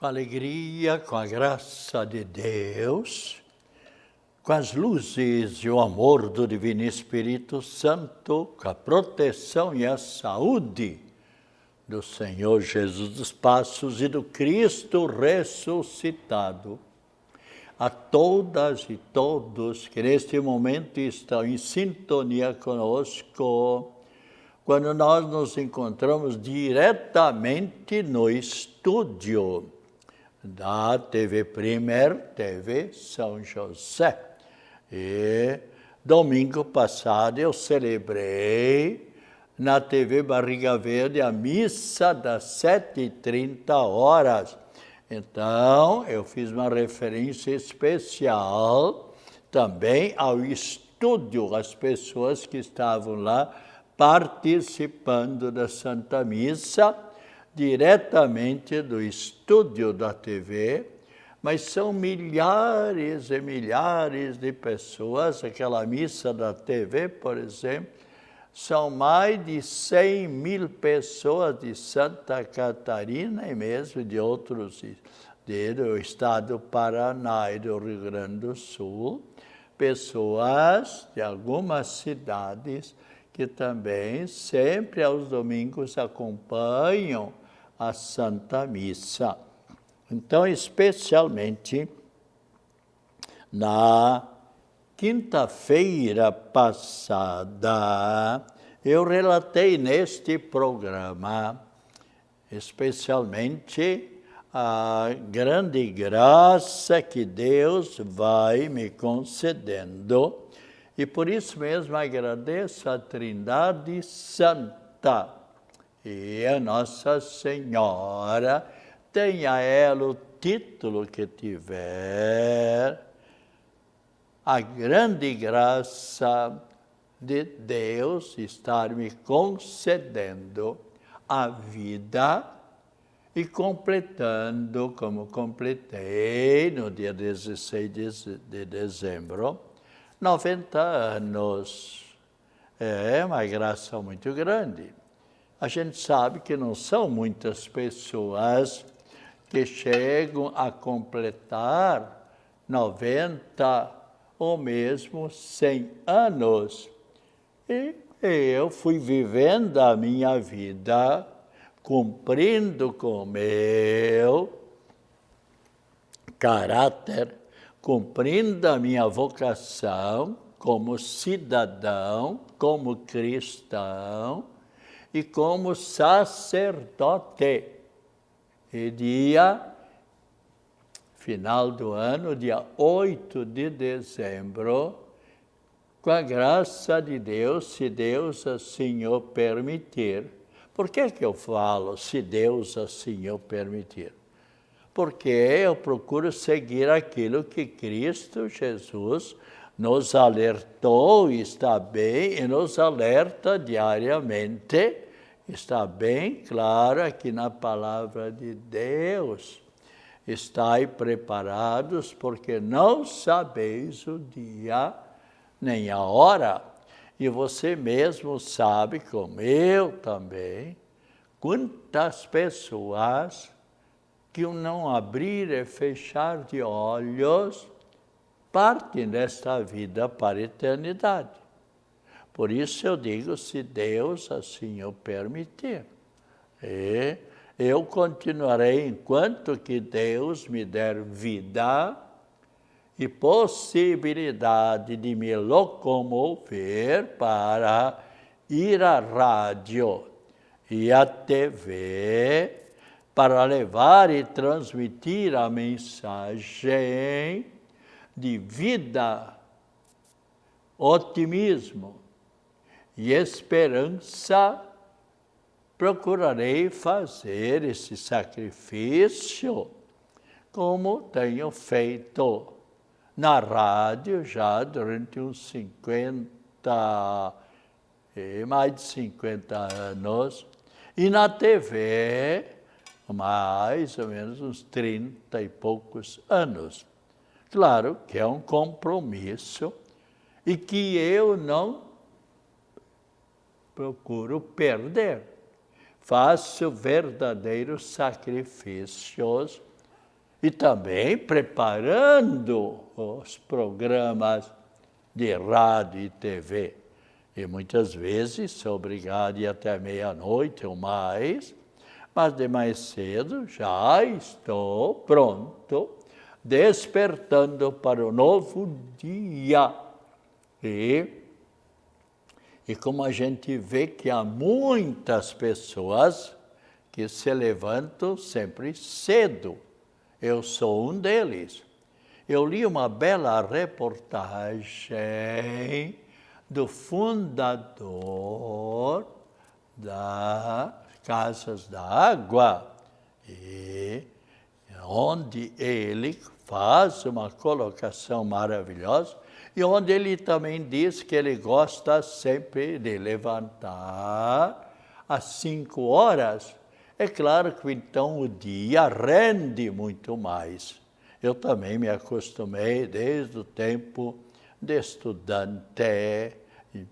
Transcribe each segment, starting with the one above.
Com alegria, com a graça de Deus, com as luzes e o amor do Divino Espírito Santo, com a proteção e a saúde do Senhor Jesus dos Passos e do Cristo ressuscitado. A todas e todos que neste momento estão em sintonia conosco, quando nós nos encontramos diretamente no estúdio da TV Primer, TV São José. E domingo passado eu celebrei na TV Barriga Verde a missa das 7h30. Então, eu fiz uma referência especial também ao estúdio, às pessoas que estavam lá participando da Santa Missa, diretamente do estúdio da TV, mas são milhares e milhares de pessoas. Aquela missa da TV, por exemplo, são mais de 100 mil pessoas de Santa Catarina e mesmo de outros, do estado do Paraná e do Rio Grande do Sul, pessoas de algumas cidades que também sempre aos domingos acompanham a Santa Missa. Então, especialmente na quinta-feira passada, eu relatei neste programa, especialmente a grande graça que Deus vai me concedendo, e por isso mesmo agradeço a Trindade Santa e a Nossa Senhora, tenha ela o título que tiver, a grande graça de Deus estar me concedendo a vida e completando, como completei no dia 16 de dezembro, 90 anos. É uma graça muito grande. A gente sabe que não são muitas pessoas que chegam a completar 90 ou mesmo 100 anos. E eu fui vivendo a minha vida, cumprindo com o meu caráter, cumprindo a minha vocação como cidadão, como cristão e como sacerdote. E final do ano, dia 8 de dezembro, com a graça de Deus, se Deus assim o permitir. Por que eu falo se Deus assim o permitir? Porque eu procuro seguir aquilo que Cristo Jesus nos alertou, está bem, e nos alerta diariamente, está bem claro aqui na palavra de Deus. Estai preparados, porque não sabeis o dia nem a hora. E você mesmo sabe, como eu também, quantas pessoas que não abrir e fechar de olhos partem desta vida para a eternidade. Por isso eu digo, se Deus assim o permitir. E eu continuarei enquanto que Deus me der vida e possibilidade de me locomover para ir à rádio e à TV, para levar e transmitir a mensagem de vida, otimismo e esperança. Procurarei fazer esse sacrifício como tenho feito na rádio já durante uns mais de 50 anos, e na TV mais ou menos uns 30 e poucos anos. Claro que é um compromisso e que eu não procuro perder. Faço verdadeiros sacrifícios e também preparando os programas de rádio e TV. E muitas vezes sou obrigado a ir até meia-noite ou mais, mas de mais cedo já estou pronto, despertando para o novo dia. E como a gente vê que há muitas pessoas que se levantam sempre cedo. Eu sou um deles. Eu li uma bela reportagem do fundador das Casas da Água, e onde ele faz uma colocação maravilhosa, e onde ele também diz que ele gosta sempre de levantar às 5 horas. É claro que então o dia rende muito mais. Eu também me acostumei desde o tempo de estudante,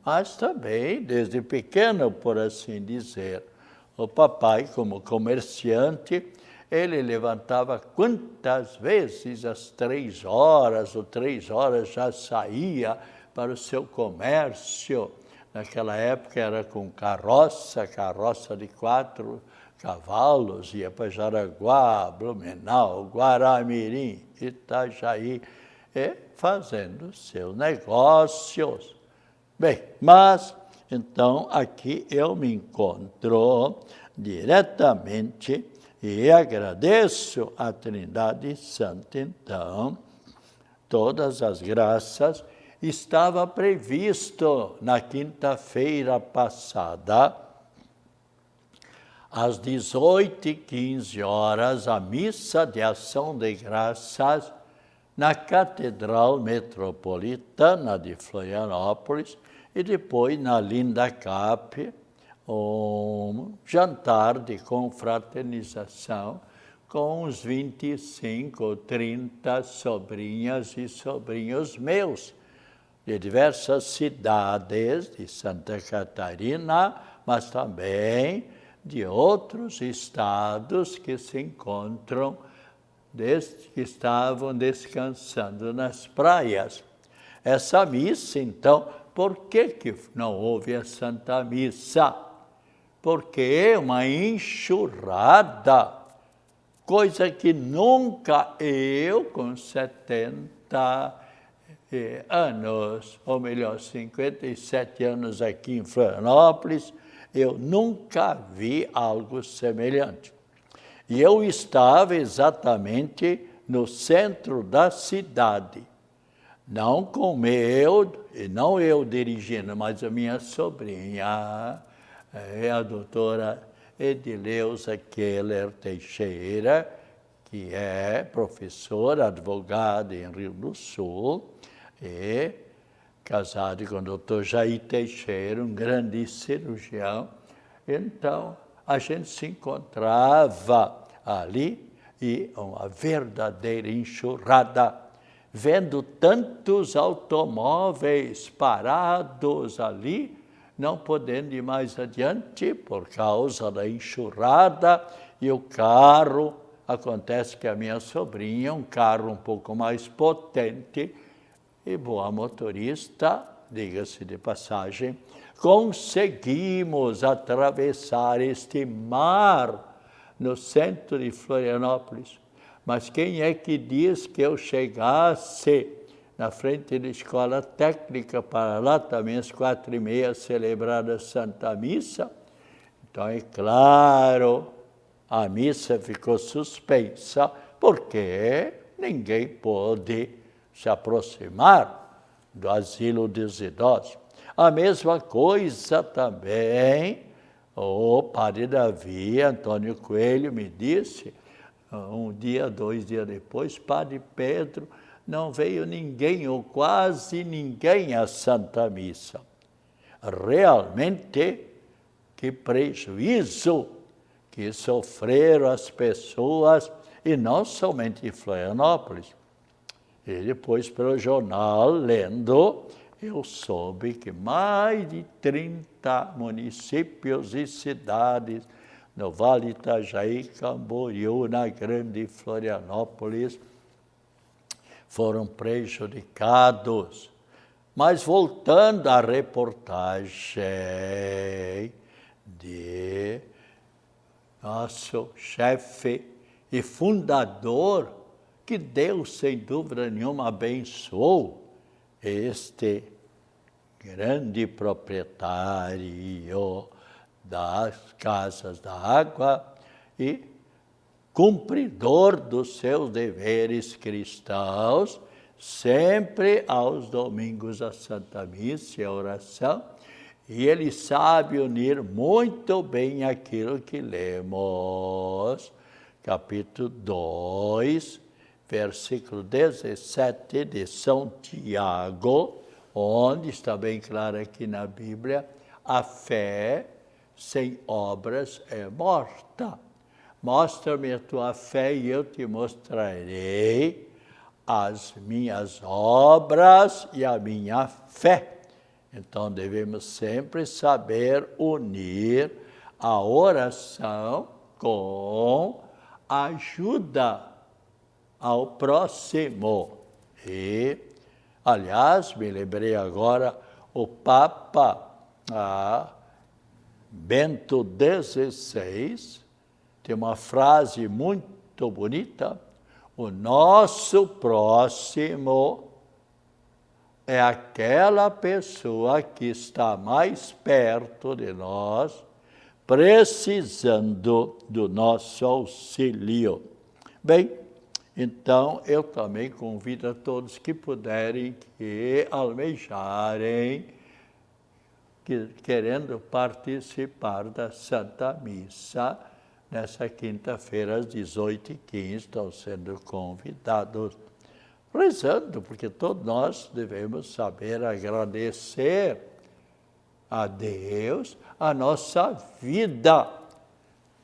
mas também desde pequeno, por assim dizer. O papai, como comerciante, ele levantava quantas vezes às 3 horas, ou 3 horas já saía para o seu comércio. Naquela época era com carroça de 4 cavalos, ia para Jaraguá, Blumenau, Guaramirim, Itajaí, e fazendo seus negócios. Bem, mas então aqui eu me encontro diretamente e agradeço à Trindade Santa, então, todas as graças. Estava previsto na quinta-feira passada, às 18h15, a missa de ação de graças na Catedral Metropolitana de Florianópolis e depois na Linda Cap, um jantar de confraternização com uns 25 ou 30 sobrinhas e sobrinhos meus, de diversas cidades de Santa Catarina, mas também de outros estados que se encontram, que estavam descansando nas praias. Essa missa, então, por que não houve a Santa Missa? Porque é uma enxurrada, coisa que nunca eu, com 70 anos, ou melhor, 57 anos aqui em Florianópolis, eu nunca vi algo semelhante. E eu estava exatamente no centro da cidade, não não eu dirigindo, mas a minha sobrinha, a doutora Edileuza Keller Teixeira, que é professora, advogada em Rio do Sul, e casada com o doutor Jair Teixeira, um grande cirurgião. Então, a gente se encontrava ali e uma verdadeira enxurrada, vendo tantos automóveis parados ali, não podendo ir mais adiante por causa da enxurrada, e o carro, acontece que a minha sobrinha, um carro um pouco mais potente e boa motorista, diga-se de passagem, conseguimos atravessar este mar no centro de Florianópolis. Mas quem é que diz que eu chegasse na frente da escola técnica para lá também às 4h30 celebrar a Santa Missa? Então, é claro, a missa ficou suspensa porque ninguém pôde se aproximar do asilo dos idosos. A mesma coisa também, o padre Davi, Antônio Coelho, me disse, um dia, 2 dias depois, padre Pedro, não veio ninguém ou quase ninguém à Santa Missa. Realmente, que prejuízo que sofreram as pessoas, e não somente em Florianópolis. E depois, pelo jornal, lendo, eu soube que mais de 30 municípios e cidades no Vale Itajaí, Camboriú, na Grande Florianópolis, foram prejudicados. Mas voltando à reportagem de nosso chefe e fundador, que Deus, sem dúvida nenhuma, abençoou este grande proprietário das Casas da Água e cumpridor dos seus deveres cristãos, sempre aos domingos a Santa Missa e a oração, e ele sabe unir muito bem aquilo que lemos. Capítulo 2, versículo 17 de São Tiago, onde está bem claro aqui na Bíblia, a fé sem obras é morta. Mostra-me a tua fé e eu te mostrarei as minhas obras e a minha fé. Então, devemos sempre saber unir a oração com a ajuda ao próximo. E, aliás, me lembrei agora, o Papa Bento XVI tem uma frase muito bonita: o nosso próximo é aquela pessoa que está mais perto de nós, precisando do nosso auxílio. Bem, então eu também convido a todos que puderem, que almejarem, querendo participar da Santa Missa, nessa quinta-feira, às 18h15, estão sendo convidados, rezando, porque todos nós devemos saber agradecer a Deus a nossa vida,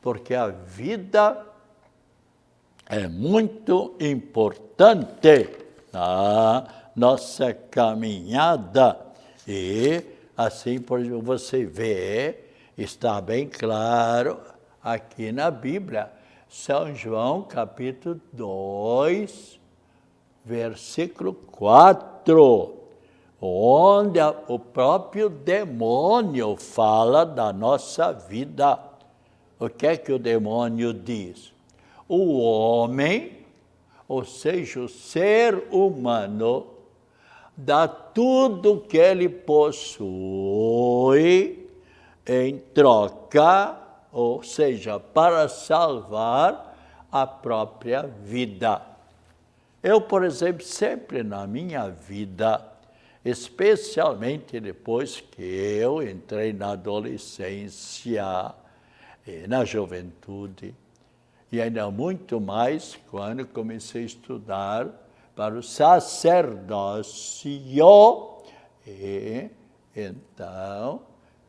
porque a vida é muito importante na nossa caminhada. E assim, por exemplo, você vê, está bem claro aqui na Bíblia, São João, capítulo 2, versículo 4, onde o próprio demônio fala da nossa vida. O que é que o demônio diz? O homem, ou seja, o ser humano, dá tudo que ele possui em troca, ou seja, para salvar a própria vida. Eu, por exemplo, sempre na minha vida, especialmente depois que eu entrei na adolescência e na juventude, e ainda muito mais quando comecei a estudar para o sacerdócio, e então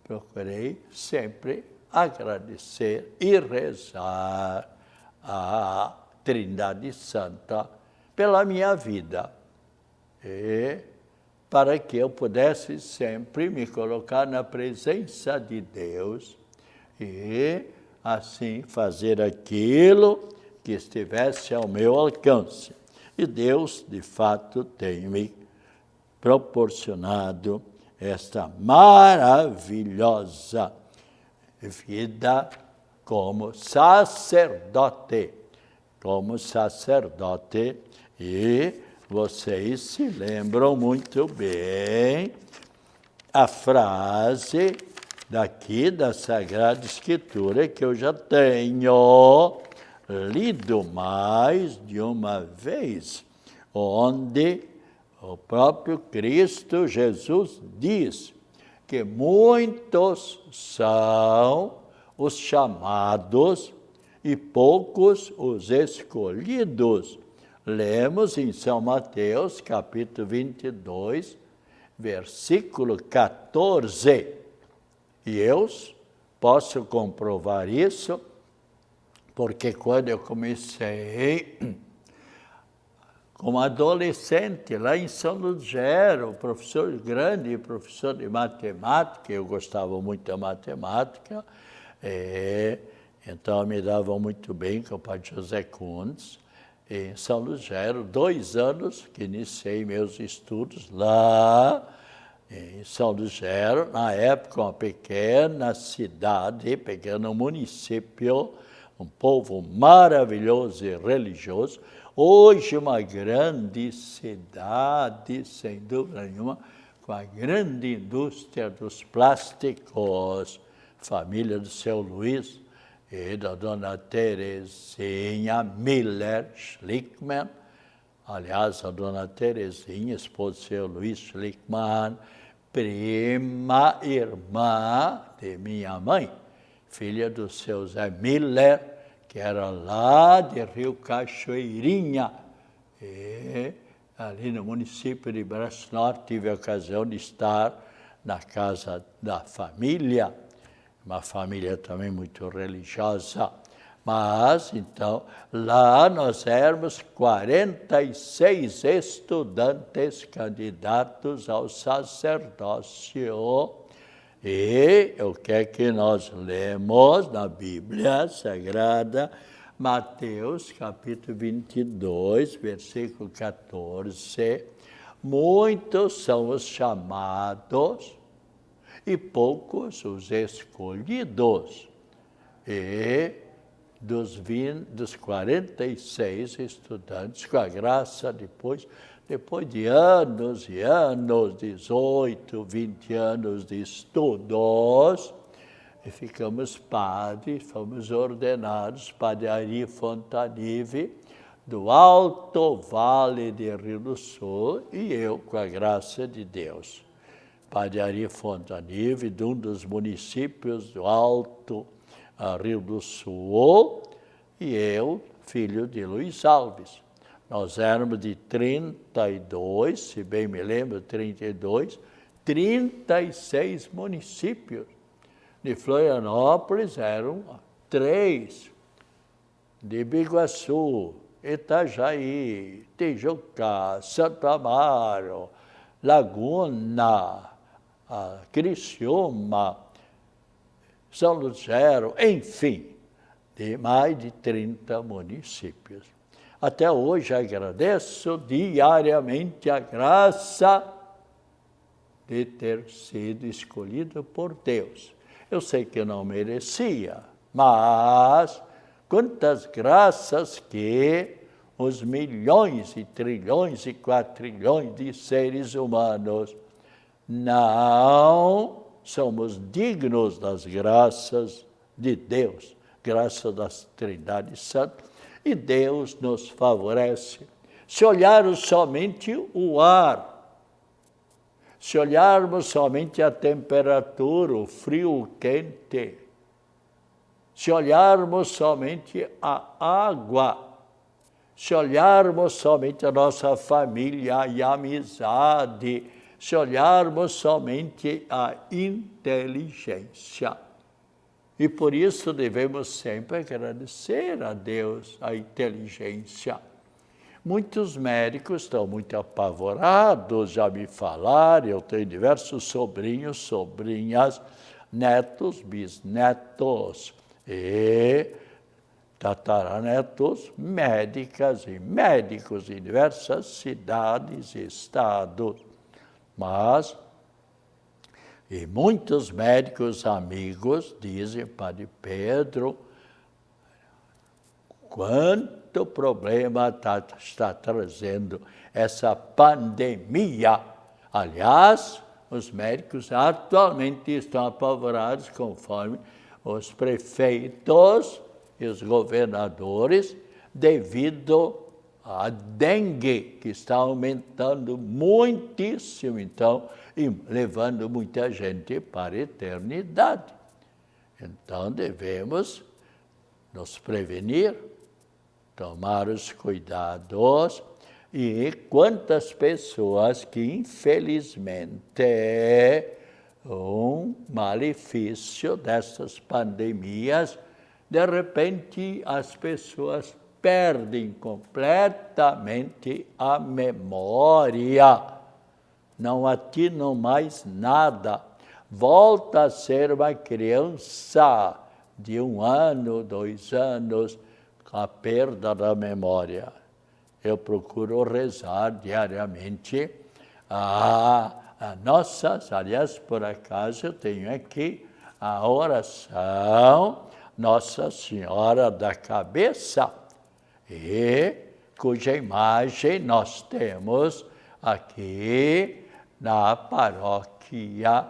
procurei sempre agradecer e rezar a Trindade Santa pela minha vida, e para que eu pudesse sempre me colocar na presença de Deus e assim fazer aquilo que estivesse ao meu alcance. E Deus, de fato, tem me proporcionado esta maravilhosa vida como sacerdote. E vocês se lembram muito bem a frase daqui da Sagrada Escritura, que eu já tenho lido mais de uma vez, onde o próprio Cristo Jesus diz que muitos são os chamados e poucos os escolhidos. Lemos em São Mateus, capítulo 22, versículo 14. E eu posso comprovar isso, porque quando eu comecei como adolescente, lá em São Lugero, grande professor de matemática, eu gostava muito da matemática, Então, eu me dava muito bem com o padre José Kunz, em São Lugero, 2 anos que iniciei meus estudos lá em São Lugero, na época uma pequena cidade, pequeno município, um povo maravilhoso e religioso. Hoje uma grande cidade, sem dúvida nenhuma, com a grande indústria dos plásticos, família do seu Luiz e da dona Terezinha Miller Schlickmann. Aliás, a dona Terezinha, esposa do seu Luiz Schlickmann, prima, irmã de minha mãe, filha do seu Zé Miller, que era lá de Rio Cachoeirinha. E ali no município de Braço Norte tive a ocasião de estar na casa da família, uma família também muito religiosa. Mas, então, lá nós éramos 46 estudantes candidatos ao sacerdócio. E o que é que nós lemos na Bíblia Sagrada? Mateus, capítulo 22, versículo 14. Muitos são os chamados e poucos os escolhidos. E dos 46 estudantes, com a graça, depois de anos e anos, 18, 20 anos de estudos, e ficamos padres, fomos ordenados, Padre Ari Fontanive, do Alto Vale de Rio do Sul, e eu, com a graça de Deus. Padre Ari Fontanive, de um dos municípios do Alto Rio do Sul, e eu, filho de Luiz Alves. Nós éramos de 32, se bem me lembro, 32, 36 municípios. De Florianópolis eram 3, de Biguaçu, Itajaí, Tijucá, Santo Amaro, Laguna, Criciúma, São Lugero, enfim, de mais de 30 municípios. Até hoje agradeço diariamente a graça de ter sido escolhido por Deus. Eu sei que eu não merecia, mas quantas graças que os milhões e trilhões e quatrilhões de seres humanos não somos dignos das graças de Deus, graças da Trindade Santa, e Deus nos favorece. Se olharmos somente o ar, se olharmos somente a temperatura, o frio, o quente, se olharmos somente a água, se olharmos somente a nossa família e a amizade, se olharmos somente a inteligência. E por isso devemos sempre agradecer a Deus a inteligência. Muitos médicos estão muito apavorados, já me falaram, eu tenho diversos sobrinhos, sobrinhas, netos, bisnetos e tataranetos, médicas e médicos em diversas cidades e estados. Mas, e muitos médicos amigos dizem, Padre Pedro, quanto problema está trazendo essa pandemia. Aliás, os médicos atualmente estão apavorados, conforme os prefeitos e os governadores, devido à dengue, que está aumentando muitíssimo, então, e levando muita gente para a eternidade. Então, devemos nos prevenir, tomar os cuidados, e quantas pessoas que, infelizmente, um malefício dessas pandemias, de repente as pessoas perdem completamente a memória, não atinam mais nada, volta a ser uma criança de 1 ano, 2 anos, com a perda da memória. Eu procuro rezar diariamente a nossas, aliás, por acaso eu tenho aqui a oração Nossa Senhora da Cabeça, cuja imagem nós temos aqui na paróquia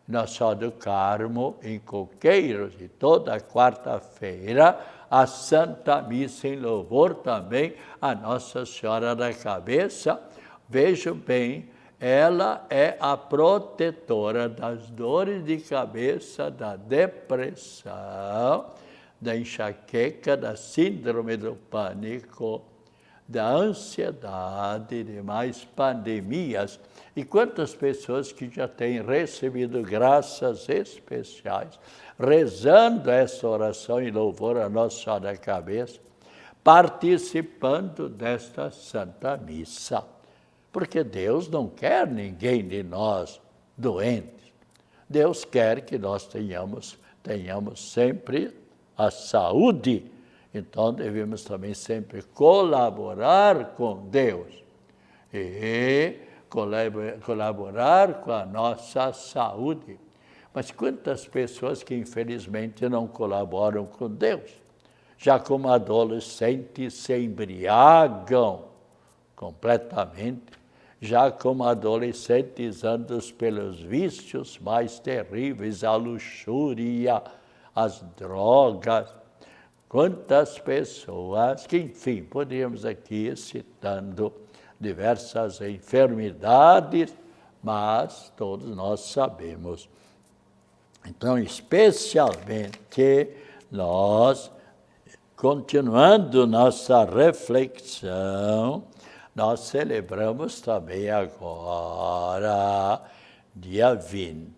Nossa Senhora do Carmo, em Coqueiros, e toda quarta-feira a Santa Missa em louvor também a Nossa Senhora da Cabeça. Vejam bem, ela é a protetora das dores de cabeça, da depressão, da enxaqueca, da síndrome do pânico, da ansiedade, de mais pandemias. E quantas pessoas que já têm recebido graças especiais, rezando essa oração em louvor a Nossa Senhora da Cabeça, participando desta Santa Missa. Porque Deus não quer ninguém de nós doentes. Deus quer que nós tenhamos sempre a saúde. Então, devemos também sempre colaborar com Deus e colaborar com a nossa saúde. Mas quantas pessoas que, infelizmente, não colaboram com Deus? Já como adolescentes se embriagam completamente, já como adolescentes andam pelos vícios mais terríveis, a luxúria, as drogas. Quantas pessoas que, enfim, podíamos aqui ir citando diversas enfermidades, mas todos nós sabemos. Então, especialmente, nós, continuando nossa reflexão, nós celebramos também agora, dia 20,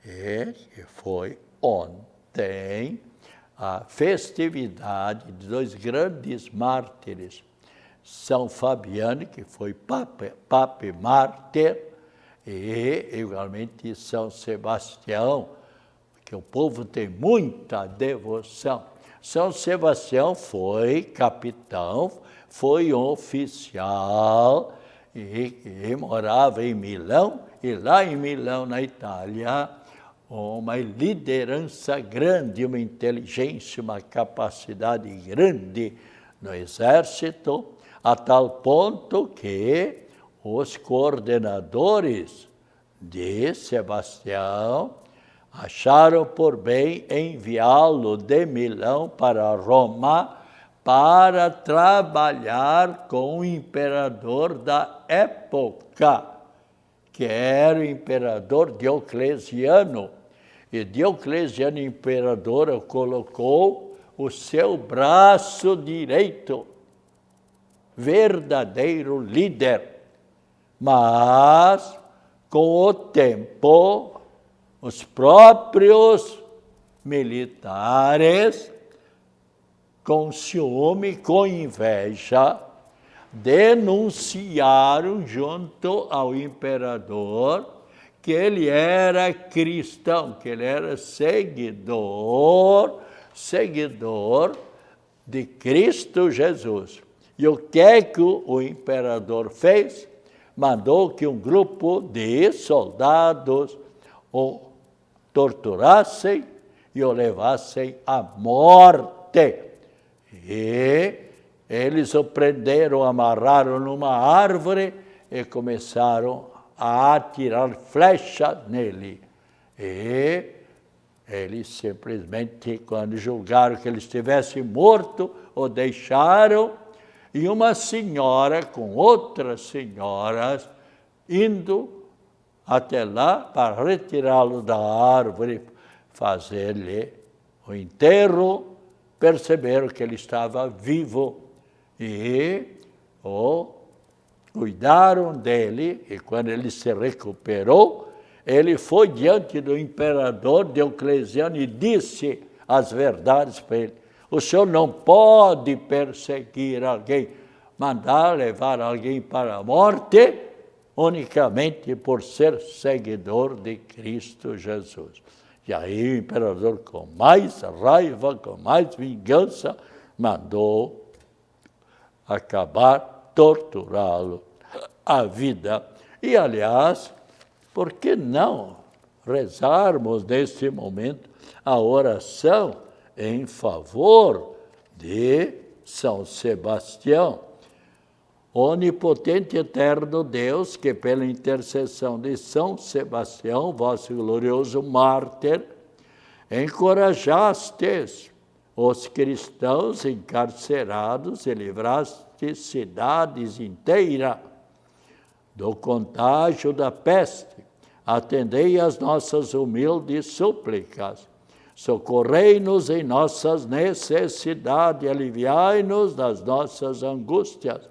que foi ontem, a festividade de 2 grandes mártires, São Fabiano, que foi Papa e mártir, e igualmente São Sebastião, que o povo tem muita devoção. São Sebastião foi capitão, foi um oficial e morava em Milão, e lá em Milão, na Itália, uma liderança grande, uma inteligência, uma capacidade grande no exército, a tal ponto que os coordenadores de Sebastião acharam por bem enviá-lo de Milão para Roma para trabalhar com o imperador da época, que era o imperador Diocleciano. E Diocleciano, imperador, colocou o seu braço direito, verdadeiro líder. Mas, com o tempo, os próprios militares, com ciúme, com inveja, denunciaram junto ao imperador que ele era cristão, que ele era seguidor de Cristo Jesus. E o que é que o imperador fez? Mandou que um grupo de soldados o torturassem e o levassem à morte. E eles o prenderam, amarraram numa árvore e começaram a atirar flechas nele. E eles simplesmente, quando julgaram que ele estivesse morto, o deixaram, e uma senhora com outras senhoras indo até lá para retirá-lo da árvore, fazer-lhe o enterro, perceberam que ele estava vivo e o cuidaram dele, e quando ele se recuperou, ele foi diante do imperador Diocleciano e disse as verdades para ele. O senhor não pode perseguir alguém, mandar levar alguém para a morte, unicamente por ser seguidor de Cristo Jesus. E aí o imperador, com mais raiva, com mais vingança, mandou acabar, torturá-lo a vida. E, aliás, por que não rezarmos nesse momento a oração em favor de São Sebastião? Onipotente e eterno Deus, que pela intercessão de São Sebastião, vosso glorioso mártir, encorajastes os cristãos encarcerados e livraste cidades inteiras do contágio da peste. Atendei às nossas humildes súplicas. Socorrei-nos em nossas necessidades, aliviai-nos das nossas angústias.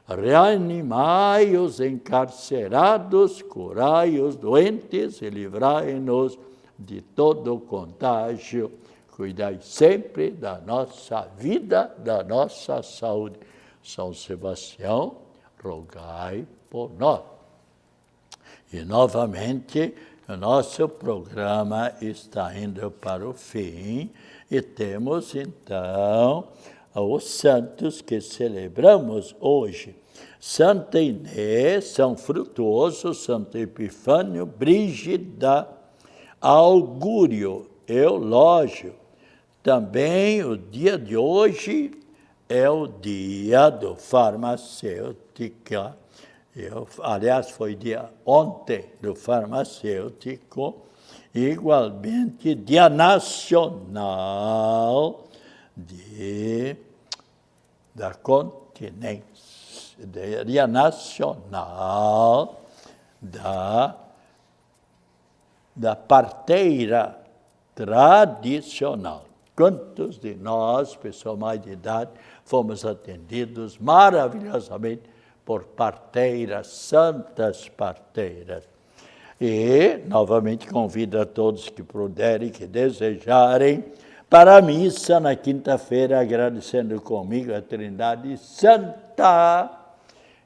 Reanimai os encarcerados, curai os doentes e livrai-nos de todo contágio. Cuidai sempre da nossa vida, da nossa saúde. São Sebastião, rogai por nós. E, novamente, o nosso programa está indo para o fim e temos, então, os santos que celebramos hoje. Santa Inês, São Frutuoso, Santo Epifânio, Brígida, Augúrio, Eulógio. Também o dia de hoje é o dia do farmacêutico. Aliás, foi dia ontem do farmacêutico. Igualmente, dia nacional da continência. Dia nacional da parteira tradicional. Quantos de nós, pessoas mais de idade, fomos atendidos maravilhosamente por parteiras, santas parteiras. E, novamente, convido a todos que puderem, que desejarem, para a missa na quinta-feira, agradecendo comigo a Trindade Santa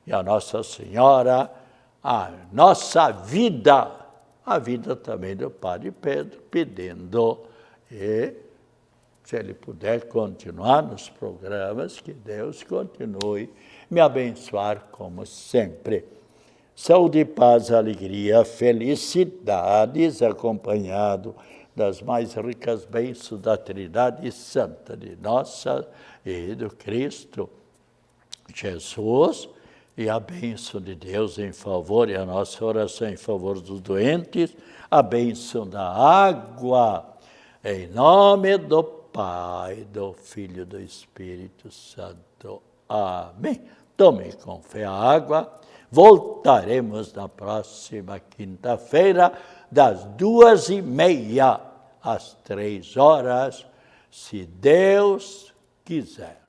e a Nossa Senhora, a nossa vida, a vida também do Padre Pedro, pedindo, e se ele puder continuar nos programas, que Deus continue me abençoar como sempre. Saúde, paz, alegria, felicidades, acompanhado das mais ricas bênçãos da Trindade Santa, de nossa e do Cristo Jesus, e a bênção de Deus em favor, e a nossa oração em favor dos doentes, a bênção da água, em nome do Pai, do Filho e do Espírito Santo. Amém. Tome com fé a água. Voltaremos na próxima quinta-feira, das 2h30 às 3h, se Deus quiser.